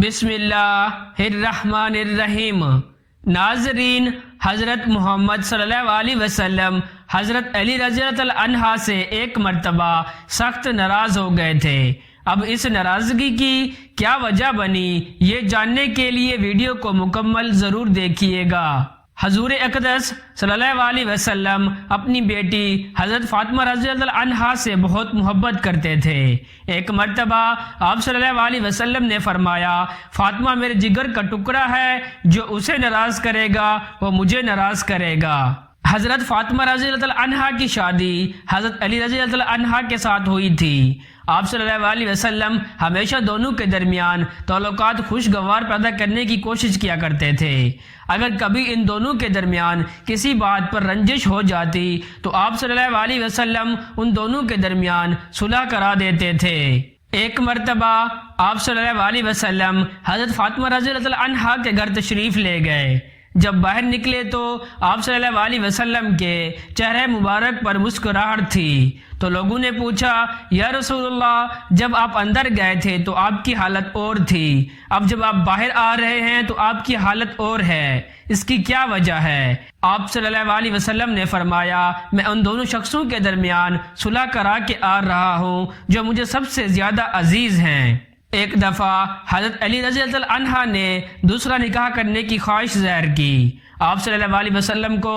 بسم اللہ الرحمن الرحیم۔ ناظرین، حضرت محمد صلی اللہ علیہ وسلم حضرت علی رضی اللہ عنہ سے ایک مرتبہ سخت ناراض ہو گئے تھے۔ اب اس ناراضگی کی کیا وجہ بنی، یہ جاننے کے لیے ویڈیو کو مکمل ضرور دیکھیے گا۔ حضور اقدس صلی اللہ علیہ وسلم اپنی بیٹی حضرت فاطمہ رضی اللہ عنہا سے بہت محبت کرتے تھے۔ ایک مرتبہ آپ صلی اللہ علیہ وسلم نے فرمایا، فاطمہ میرے جگر کا ٹکڑا ہے، جو اسے ناراض کرے گا وہ مجھے ناراض کرے گا۔ حضرت فاطمہ رضی اللہ عنہا کی شادی حضرت علی رضی اللہ عنہا کے ساتھ ہوئی تھی۔ آپ صلی اللہ علیہ وسلم ہمیشہ دونوں کے درمیان تعلقات خوشگوار پیدا کرنے کی کوشش کیا کرتے تھے۔ اگر کبھی ان دونوں کے درمیان کسی بات پر رنجش ہو جاتی تو آپ صلی اللہ علیہ وسلم ان دونوں کے درمیان صلح کرا دیتے تھے۔ ایک مرتبہ آپ صلی اللہ علیہ وسلم حضرت فاطمہ رضی اللہ عنہا کے گھر تشریف لے گئے۔ جب باہر نکلے تو آپ صلی اللہ علیہ وسلم کے چہرے مبارک پر مسکراہٹ تھی، تو لوگوں نے پوچھا، یا رسول اللہ، جب آپ اندر گئے تھے تو آپ کی حالت اور تھی، اب جب آپ باہر آ رہے ہیں تو آپ کی حالت اور ہے، اس کی کیا وجہ ہے؟ آپ صلی اللہ علیہ وسلم نے فرمایا، میں ان دونوں شخصوں کے درمیان صلح کرا کے آ رہا ہوں جو مجھے سب سے زیادہ عزیز ہیں۔ ایک دفعہ حضرت علی رضی اللہ عنہ نے دوسرا نکاح کرنے کی خواہش ظاہر کی۔ آپ صلی اللہ علیہ وسلم کو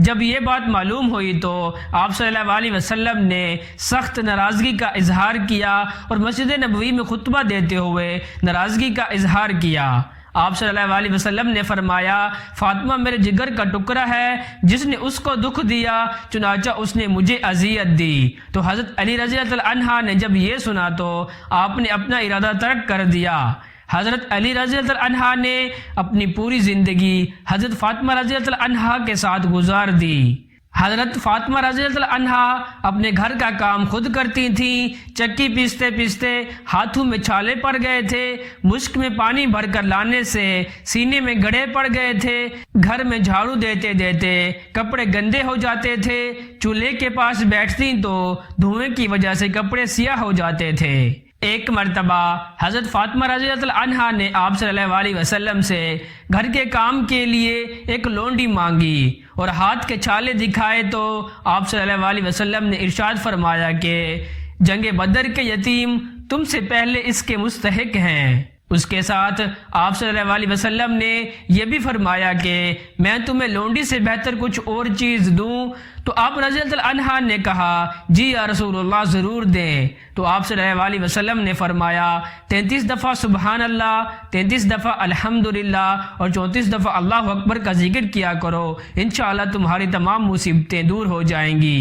جب یہ بات معلوم ہوئی تو آپ صلی اللہ علیہ وسلم نے سخت ناراضگی کا اظہار کیا اور مسجد نبوی میں خطبہ دیتے ہوئے ناراضگی کا اظہار کیا۔ آپ صلی اللہ علیہ وسلم نے فرمایا، فاطمہ میرے جگر کا ٹکڑا ہے، جس نے اس کو دکھ دیا چنانچہ اس نے مجھے اذیت دی۔ تو حضرت علی رضی اللہ عنہ نے جب یہ سنا تو آپ نے اپنا ارادہ ترک کر دیا۔ حضرت علی رضی اللہ عنہ نے اپنی پوری زندگی حضرت فاطمہ رضی اللہ عنہ کے ساتھ گزار دی۔ حضرت فاطمہ رضی اللہ عنہا اپنے گھر کا کام خود کرتی تھیں، چکی پیستے پیستے ہاتھوں میں چھالے پڑ گئے تھے، مشک میں پانی بھر کر لانے سے سینے میں گڑھے پڑ گئے تھے، گھر میں جھاڑو دیتے دیتے کپڑے گندے ہو جاتے تھے، چولہے کے پاس بیٹھتی تو دھوئیں کی وجہ سے کپڑے سیاہ ہو جاتے تھے۔ ایک مرتبہ حضرت فاطمہ رضی اللہ عنہا نے آپ صلی اللہ علیہ وسلم سے گھر کے کام کے لیے ایک لونڈی مانگی اور ہاتھ کے چھالے دکھائے تو آپ صلی اللہ علیہ وسلم نے ارشاد فرمایا کہ جنگ بدر کے یتیم تم سے پہلے اس کے مستحق ہیں۔ اس کے ساتھ آپ صلی اللہ علیہ وسلم نے یہ بھی فرمایا کہ میں تمہیں لونڈی سے بہتر کچھ اور چیز دوں؟ تو آپ رضی اللہ عنہ نے کہا، جی یا رسول اللہ، ضرور دیں۔ تو آپ صلی اللہ علیہ وسلم نے فرمایا، 33 دفعہ سبحان اللہ، 33 دفعہ الحمدللہ اور 34 دفعہ اللہ اکبر کا ذکر کیا کرو، انشاءاللہ تمہاری تمام مصیبتیں دور ہو جائیں گی۔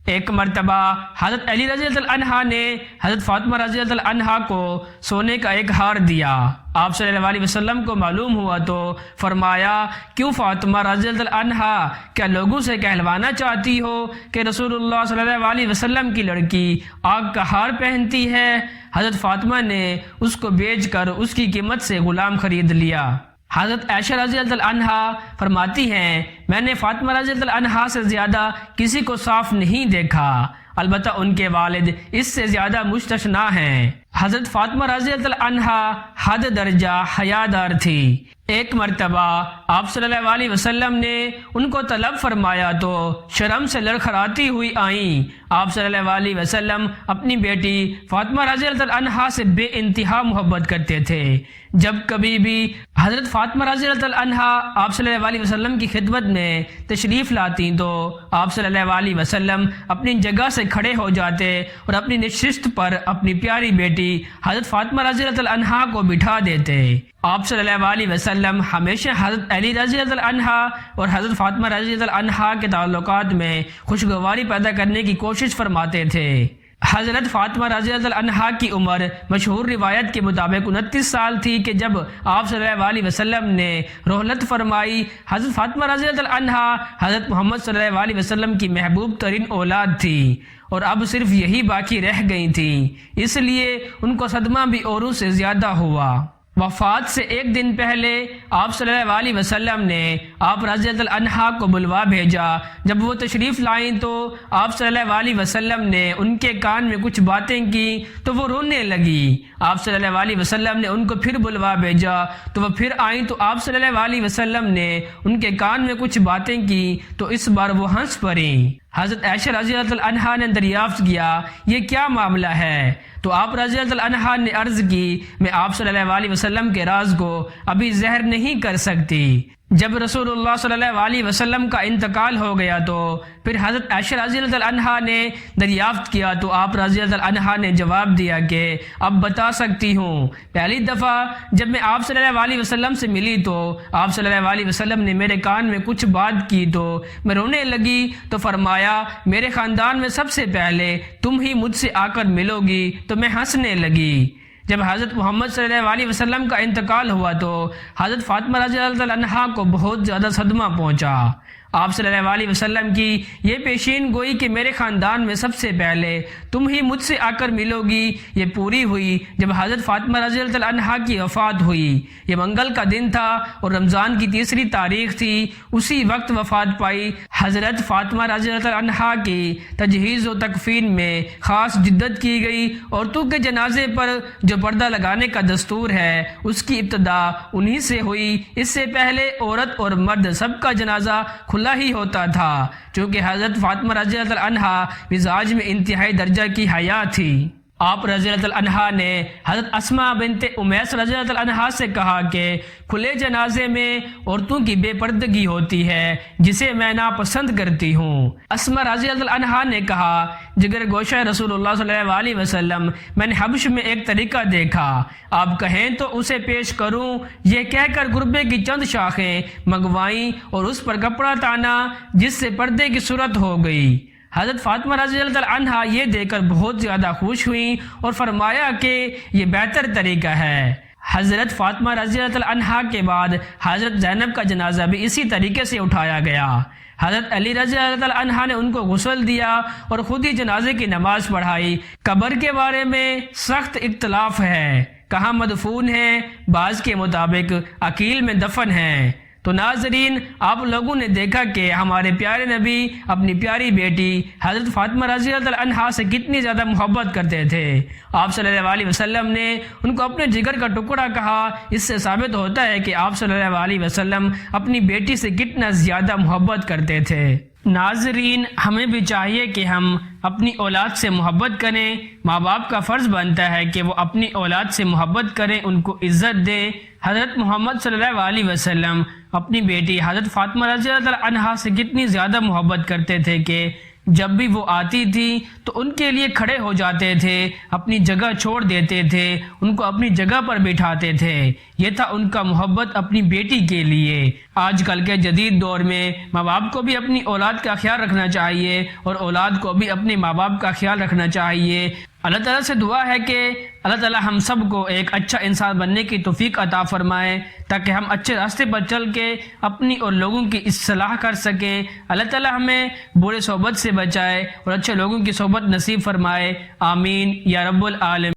ایک مرتبہ حضرت علی رضی اللہ عنہ نے حضرت فاطمہ رضی اللہ عنہ کو سونے کا ایک ہار دیا۔ آپ صلی اللہ علیہ وسلم کو معلوم ہوا تو فرمایا، کیوں فاطمہ رضی اللہ عنہ، کیا لوگوں سے کہلوانا چاہتی ہو کہ رسول اللہ صلی اللہ علیہ وسلم کی لڑکی آگ کا ہار پہنتی ہے؟ حضرت فاطمہ نے اس کو بیچ کر اس کی قیمت سے غلام خرید لیا۔ حضرت عائشہ رضی اللہ عنہا فرماتی ہیں، میں نے فاطمہ رضی اللہ عنہا سے زیادہ کسی کو صاف نہیں دیکھا، البتہ ان کے والد اس سے زیادہ مستثنیٰ ہیں۔ حضرت فاطمہ رضی اللہ عنہا حد درجہ حیادار تھی۔ ایک مرتبہ آپ صلی اللہ علیہ وسلم نے ان کو طلب فرمایا تو شرم سے لڑکھڑاتی ہوئی آئیں۔ آپ صلی اللہ علیہ وسلم اپنی بیٹی فاطمہ رضی اللہ عنہا سے بے انتہا محبت کرتے تھے۔ جب کبھی بھی حضرت فاطمہ رضی اللہ عنہا آپ صلی اللہ علیہ وسلم کی خدمت میں تشریف لاتی تو آپ صلی اللہ علیہ وسلم اپنی جگہ سے کھڑے ہو جاتے اور اپنی نشست پر اپنی پیاری بیٹی حضرت فاطمہ رضی اللہ عنہا کو بٹھا دیتے۔ آپ صلی اللہ علیہ وسلم ہمیشہ حضرت علی رضی اللہ عنہا اور حضرت فاطمہ رضی اللہ عنہا کے تعلقات میں خوشگواری پیدا کرنے کی کوشش فرماتے تھے۔ حضرت فاطمہ رضی اللہ عنہا کی عمر مشہور روایت کے مطابق 29 سال تھی کہ جب آپ صلی اللہ علیہ وسلم نے رحلت فرمائی۔ حضرت فاطمہ رضی اللہ عنہا حضرت محمد صلی اللہ علیہ وسلم کی محبوب ترین اولاد تھی اور اب صرف یہی باقی رہ گئی تھی، اس لیے ان کو صدمہ بھی اوروں سے زیادہ ہوا۔ وفات سے ایک دن پہلے آپ صلی اللہ علیہ وسلم نے آپ رضی اللہ عنہا کو بلوا بھیجا۔ جب وہ تشریف لائیں تو آپ صلی اللہ علیہ وسلم نے ان کے کان میں کچھ باتیں کی تو وہ رونے لگی۔ آپ صلی اللہ علیہ وسلم نے ان کو پھر بلوا بھیجا تو وہ پھر آئیں تو آپ صلی اللہ علیہ وسلم نے ان کے کان میں کچھ باتیں کی تو اس بار وہ ہنس پڑیں۔ حضرت عائشہ رضی اللہ عنہا نے دریافت کیا یہ کیا معاملہ ہے؟ تو آپ رضی اللہ عنہا نے عرض کی میں آپ صلی اللہ علیہ وسلم کے راز کو ابھی ظاہر نہیں کر سکتی۔ جب رسول اللہ صلی اللہ علیہ وسلم کا انتقال ہو گیا تو پھر حضرت عائشہ رضی اللہ عنہا نے دریافت کیا تو آپ رضی اللہ عنہا نے جواب دیا کہ اب بتا سکتی ہوں۔ پہلی دفعہ جب میں آپ صلی اللہ علیہ وسلم سے ملی تو آپ صلی اللہ علیہ وسلم نے میرے کان میں کچھ بات کی تو میں رونے لگی تو فرمایا میرے خاندان میں سب سے پہلے تم ہی مجھ سے آ کر ملو گی تو میں ہنسنے لگی۔ جب حضرت محمد صلی اللہ علیہ وسلم کا انتقال ہوا تو حضرت فاطمہ رضی اللہ عنہا کو بہت زیادہ صدمہ پہنچا۔ آپ صلی اللہ علیہ وسلم کی یہ پیشین گوئی کہ میرے خاندان میں سب سے پہلے تم ہی مجھ سے آ کر ملو گی یہ پوری ہوئی جب حضرت فاطمہ رضی اللہ عنہا کی وفات ہوئی۔ یہ منگل کا دن تھا اور رمضان کی 3 تاریخ تھی۔ اسی وقت وفات پائی۔ حضرت فاطمہ رضی اللہ عنہا کی تجہیز و تکفین میں خاص جدت کی گئی۔ عورتوں کے جنازے پر جو پردہ لگانے کا دستور ہے اس کی ابتدا انہی سے ہوئی۔ اس سے پہلے عورت اور مرد سب کا جنازہ کھلا ہی ہوتا تھا چونکہ حضرت فاطمہ رضی اللہ عنہا مزاج میں انتہائی درجہ کی حیا تھی۔ آپ رضی اللہ عنہا نے حضرت اسماء بنت امیس رضی اللہ عنہا سے کہا کہ کھلے جنازے میں عورتوں کی بے پردگی ہوتی ہے جسے میں ناپسند کرتی ہوں۔ اسماء رضی اللہ عنہا نے کہا جگر گوشہ رسول اللہ صلی اللہ علیہ وسلم میں نے حبش میں ایک طریقہ دیکھا، آپ کہیں تو اسے پیش کروں؟ یہ کہہ کر گربے کی چند شاخیں منگوائیں اور اس پر کپڑا تانا جس سے پردے کی صورت ہو گئی۔ حضرت فاطمہ رضی اللہ عنہا یہ دیکھ کر بہت زیادہ خوش ہوئیں اور فرمایا کہ یہ بہتر طریقہ ہے۔ حضرت فاطمہ رضی اللہ عنہا کے بعد حضرت زینب کا جنازہ بھی اسی طریقے سے اٹھایا گیا۔ حضرت علی رضی اللہ عنہا نے ان کو غسل دیا اور خود ہی جنازے کی نماز پڑھائی۔ قبر کے بارے میں سخت اختلاف ہے، کہاں مدفون ہے، بعض کے مطابق عقیل میں دفن ہے۔ تو ناظرین آپ لوگوں نے دیکھا کہ ہمارے پیارے نبی اپنی پیاری بیٹی حضرت فاطمہ رضی اللہ عنہا سے کتنی زیادہ محبت کرتے تھے۔ آپ صلی اللہ علیہ وسلم نے ان کو اپنے جگر کا ٹکڑا کہا۔ اس سے ثابت ہوتا ہے کہ آپ صلی اللہ علیہ وسلم اپنی بیٹی سے کتنا زیادہ محبت کرتے تھے۔ ناظرین ہمیں بھی چاہیے کہ ہم اپنی اولاد سے محبت کریں۔ ماں باپ کا فرض بنتا ہے کہ وہ اپنی اولاد سے محبت کریں، ان کو عزت دیں۔ حضرت محمد صلی اللہ علیہ وسلم اپنی بیٹی حضرت فاطمہ رضی اللہ عنہا سے کتنی زیادہ محبت کرتے تھے کہ جب بھی وہ آتی تھی تو ان کے لیے کھڑے ہو جاتے تھے، اپنی جگہ چھوڑ دیتے تھے، ان کو اپنی جگہ پر بٹھاتے تھے۔ یہ تھا ان کا محبت اپنی بیٹی کے لیے۔ آج کل کے جدید دور میں ماں باپ کو بھی اپنی اولاد کا خیال رکھنا چاہیے اور اولاد کو بھی اپنے ماں باپ کا خیال رکھنا چاہیے۔ اللہ تعالیٰ سے دعا ہے کہ اللہ تعالیٰ ہم سب کو ایک اچھا انسان بننے کی توفیق عطا فرمائے تاکہ ہم اچھے راستے پر چل کے اپنی اور لوگوں کی اصلاح کر سکیں۔ اللہ تعالیٰ ہمیں برے صحبت سے بچائے اور اچھے لوگوں کی صحبت نصیب فرمائے۔ آمین یا رب العالمین۔